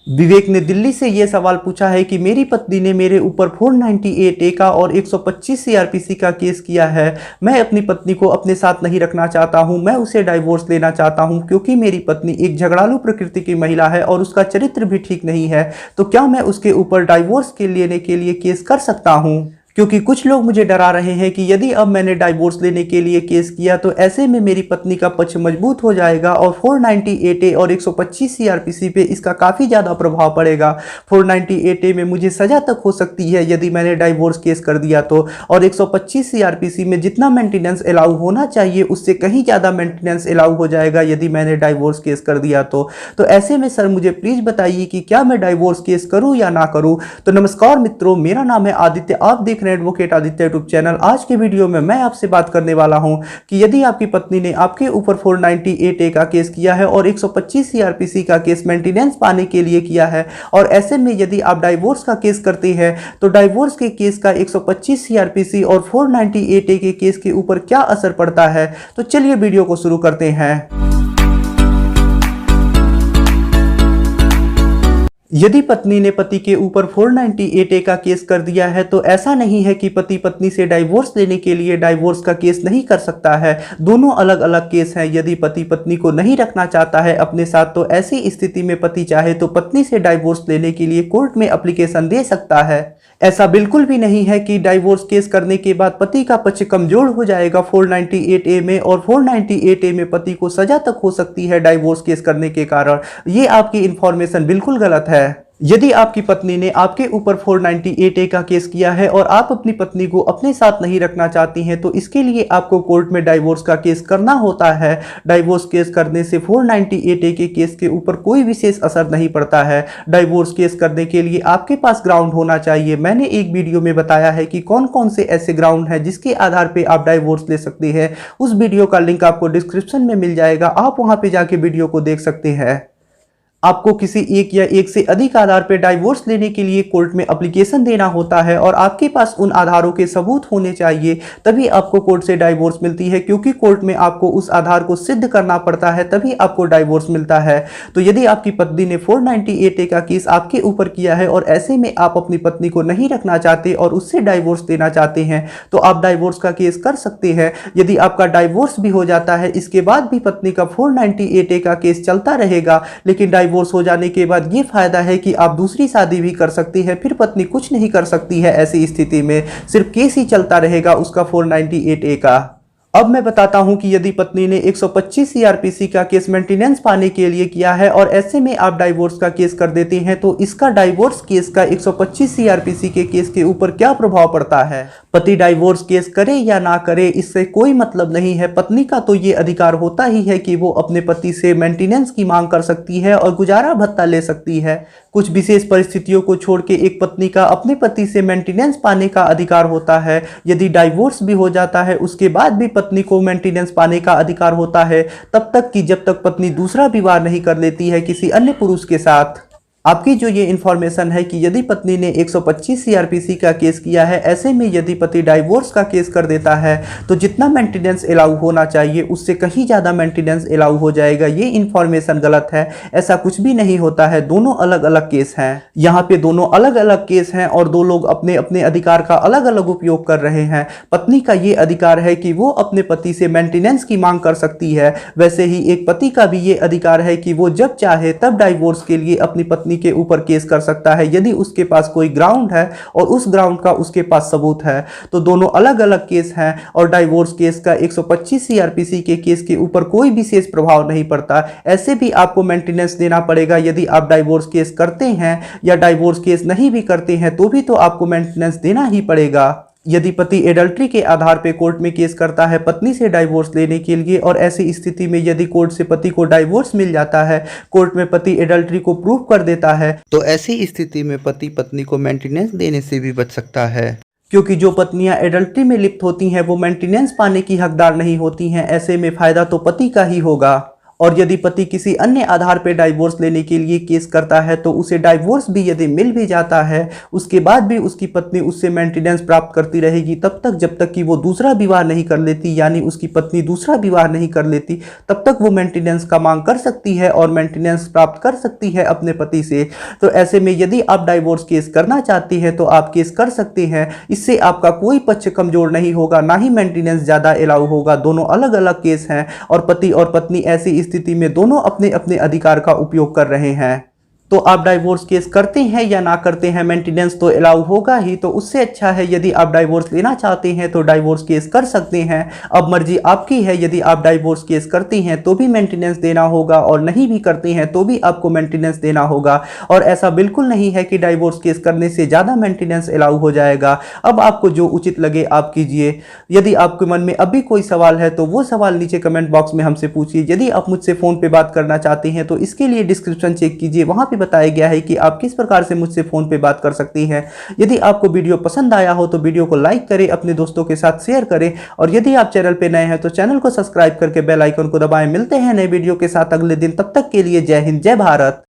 विवेक ने दिल्ली से ये सवाल पूछा है कि मेरी पत्नी ने मेरे ऊपर 498 ए का और 125 सीआरपीसी का केस किया है। मैं अपनी पत्नी को अपने साथ नहीं रखना चाहता हूं। मैं उसे डाइवोर्स लेना चाहता हूं क्योंकि मेरी पत्नी एक झगड़ालू प्रकृति की महिला है और उसका चरित्र भी ठीक नहीं है। तो क्या मैं उसके ऊपर डाइवोर्स लेने के लिए केस कर सकता हूं? क्योंकि कुछ लोग मुझे डरा रहे हैं कि यदि अब मैंने डाइवोर्स लेने के लिए केस किया तो ऐसे में मेरी पत्नी का पक्ष मजबूत हो जाएगा और 498 ए और 125 सीआरपीसी पे इसका काफ़ी ज़्यादा प्रभाव पड़ेगा। 498 ए में मुझे सज़ा तक हो सकती है यदि मैंने डाइवोर्स केस कर दिया तो, और 125 सीआरपीसी में जितना मेंटेनेंस अलाउ होना चाहिए उससे कहीं ज़्यादा मेंटेनेंस अलाउ हो जाएगा यदि मैंने डाइवोर्स केस कर दिया तो ऐसे में सर मुझे प्लीज़ बताइए कि क्या मैं डाइवोर्स केस करूँ या ना करूँ। तो नमस्कार मित्रों, मेरा नाम है आदित्य, आप देख एडवोकेट आदित्य यूट्यूब चैनल। आज के वीडियो में मैं आपसे बात करने वाला हूं कि यदि आपकी पत्नी ने आपके ऊपर 498 ए का केस किया है और 125 सीआरपीसी का केस मेंटेनेंस पाने के लिए किया है, और ऐसे में यदि आप डाइवोर्स का केस करते हैं तो डाइवोर्स के केस का 125 सीआरपीसी और 498 ए के केस के ऊपर क्या असर पड़ता है। तो चलिए वीडियो को शुरू करते हैं। यदि पत्नी ने पति के ऊपर 498 ए का केस कर दिया है तो ऐसा नहीं है कि पति पत्नी से डाइवोर्स लेने के लिए डाइवोर्स का केस नहीं कर सकता है। दोनों अलग अलग केस हैं। यदि पति पत्नी को नहीं रखना चाहता है अपने साथ तो ऐसी स्थिति में पति चाहे तो पत्नी से डाइवोर्स लेने के लिए कोर्ट में एप्लीकेशन दे सकता है। ऐसा बिल्कुल भी नहीं है कि डाइवोर्स केस करने के बाद पति का पक्ष कमजोर हो जाएगा 498 ए में, और 498 ए में पति को सजा तक हो सकती है डाइवोर्स केस करने के कारण। ये आपकी इंफॉर्मेशन बिल्कुल गलत है। यदि आपकी पत्नी ने आपके ऊपर 498 ए का केस किया है और आप अपनी पत्नी को अपने साथ नहीं रखना चाहती हैं तो इसके लिए आपको कोर्ट में डाइवोर्स का केस करना होता है। डाइवोर्स केस करने से 498 ए के केस के ऊपर कोई विशेष असर नहीं पड़ता है। डाइवोर्स केस करने के लिए आपके पास ग्राउंड होना चाहिए। मैंने एक वीडियो में बताया है कि कौन कौन से ऐसे ग्राउंड हैं जिसके आधार पर आप डाइवोर्स ले सकते हैं। उस वीडियो का लिंक आपको डिस्क्रिप्शन में मिल जाएगा, आप वहां पर जाके वीडियो को देख सकते हैं। आपको किसी एक या एक से अधिक आधार पर डाइवोर्स लेने के लिए कोर्ट में एप्लीकेशन देना होता है और आपके पास उन आधारों के सबूत होने चाहिए, तभी आपको कोर्ट से डाइवोर्स मिलती है। क्योंकि कोर्ट में आपको उस आधार को सिद्ध करना पड़ता है तभी आपको डाइवोर्स मिलता है। तो यदि आपकी पत्नी ने 498 ए का केस आपके ऊपर किया है और ऐसे में आप अपनी पत्नी को नहीं रखना चाहते और उससे डाइवोर्स देना चाहते हैं तो आप डाइवोर्स का केस कर सकते हैं। यदि आपका डाइवोर्स भी हो जाता है, इसके बाद भी पत्नी का 498 ए का केस चलता रहेगा, लेकिन डाइवोर्स हो जाने के बाद ये फायदा है कि आप दूसरी शादी भी कर सकती है। फिर पत्नी कुछ नहीं कर सकती है। ऐसी स्थिति में सिर्फ केस ही चलता रहेगा उसका 498 ए का। अब मैं बताता हूं कि यदि पत्नी ने 125 सीआरपीसी का केस मेंटेनेंस पाने के लिए किया है और ऐसे में आप डाइवोर्स का केस कर देते हैं तो इसका डाइवोर्स केस का 125 सीआरपीसी के केस के ऊपर क्या प्रभाव पड़ता है। पति डाइवोर्स केस करे या ना करे इससे कोई मतलब नहीं है। पत्नी का तो ये अधिकार होता ही है कि वो अपने पति से मेंटेनेंस की मांग कर सकती है और गुजारा भत्ता ले सकती है। कुछ विशेष परिस्थितियों को छोड़ के एक पत्नी का अपने पति से मेंटेनेंस पाने का अधिकार होता है। यदि डाइवोर्स भी हो जाता है उसके बाद भी पत्नी को मेंटेनेंस पाने का अधिकार होता है, तब तक कि जब तक पत्नी दूसरा विवाह नहीं कर लेती है किसी अन्य पुरुष के साथ। आपकी जो ये इन्फॉर्मेशन है कि यदि पत्नी ने 125 सीआरपीसी का केस किया है, ऐसे में यदि पति डाइवोर्स का केस कर देता है तो जितना मेंटेनेंस अलाउ होना चाहिए उससे कहीं ज़्यादा मेंटेनेंस अलाउ हो जाएगा। ये इन्फॉर्मेशन गलत है। ऐसा कुछ भी नहीं होता है। दोनों अलग अलग केस हैं। यहाँ पे दोनों अलग अलग केस हैं और दो लोग अपने अपने अधिकार का अलग अलग उपयोग कर रहे हैं। पत्नी का ये अधिकार है कि वो अपने पति से मेंटेनेंस की मांग कर सकती है, वैसे ही एक पति का भी ये अधिकार है कि वो जब चाहे तब डाइवोर्स के लिए अपनी पत्नी के ऊपर केस कर सकता है यदि उसके पास कोई ग्राउंड है और उस ग्राउंड का उसके पास सबूत है। तो दोनों अलग अलग केस हैं और डाइवोर्स केस का 125 सीआरपीसी के केस के ऊपर कोई विशेष प्रभाव नहीं पड़ता। ऐसे भी आपको मेंटेनेंस देना पड़ेगा यदि आप डाइवोर्स केस करते हैं, या डाइवोर्स केस नहीं भी करते हैं तो भी तो आपको मेंटेनेंस देना ही पड़ेगा। यदि पति एडल्ट्री के आधार पर कोर्ट में केस करता है पत्नी से डाइवोर्स लेने के लिए, और ऐसी स्थिति में यदि कोर्ट से पति को डाइवोर्स मिल जाता है, कोर्ट में पति एडल्ट्री को प्रूव कर देता है, तो ऐसी स्थिति में पति पत्नी को मेंटेनेंस देने से भी बच सकता है। क्योंकि जो पत्नियां एडल्ट्री में लिप्त होती हैं वो मेंटेनेंस पाने की हकदार नहीं होती हैं। ऐसे में फायदा तो पति का ही होगा। और यदि पति किसी अन्य आधार पर डाइवोर्स लेने के लिए केस करता है तो उसे डाइवोर्स भी यदि मिल भी जाता है, उसके बाद भी उसकी पत्नी उससे मेंटेनेंस प्राप्त करती रहेगी तब तक जब तक कि वो दूसरा विवाह नहीं कर लेती, यानी उसकी पत्नी दूसरा विवाह नहीं कर लेती, तब तक वो मेंटेनेंस का मांग कर सकती है और मेंटेनेंस प्राप्त कर सकती है अपने पति से। तो ऐसे में यदि आप डाइवोर्स केस करना चाहती हैं तो आप केस कर सकते हैं। इससे आपका कोई पक्ष कमजोर नहीं होगा, ना ही मेंटेनेंस ज्यादा अलाउ होगा। दोनों अलग अलग केस हैं और पति और पत्नी ऐसी स्थिति में दोनों अपने अपने अधिकार का उपयोग कर रहे हैं। तो आप डाइवोर्स केस करते हैं या ना करते हैं, मेंटेनेंस तो अलाउ होगा ही। तो उससे अच्छा है यदि आप डाइवोर्स लेना चाहते हैं तो डाइवोर्स केस कर सकते हैं। अब मर्जी आपकी है, यदि आप डाइवोर्स केस करती हैं तो भी मेंटेनेंस देना होगा और नहीं भी करती हैं तो भी आपको मेंटेनेंस देना होगा। और ऐसा बिल्कुल नहीं है कि डाइवोर्स केस करने से ज़्यादा मेंटेनेंस अलाउ हो जाएगा। अब आपको जो उचित लगे आप कीजिए। यदि आपके मन में अभी कोई सवाल है तो वो सवाल नीचे कमेंट बॉक्स में हमसे पूछिए। यदि आप मुझसे फ़ोन पर बात करना चाहते हैं तो इसके लिए डिस्क्रिप्शन चेक कीजिए, वहाँ पर बताया गया है कि आप किस प्रकार से मुझसे फोन पे बात कर सकती हैं। यदि आपको वीडियो पसंद आया हो तो वीडियो को लाइक करें, अपने दोस्तों के साथ शेयर करें और यदि आप चैनल पे नए हैं तो चैनल को सब्सक्राइब करके बेल आइकन को दबाएं। मिलते हैं नए वीडियो के साथ अगले दिन, तब तक के लिए जय हिंद, जय भारत।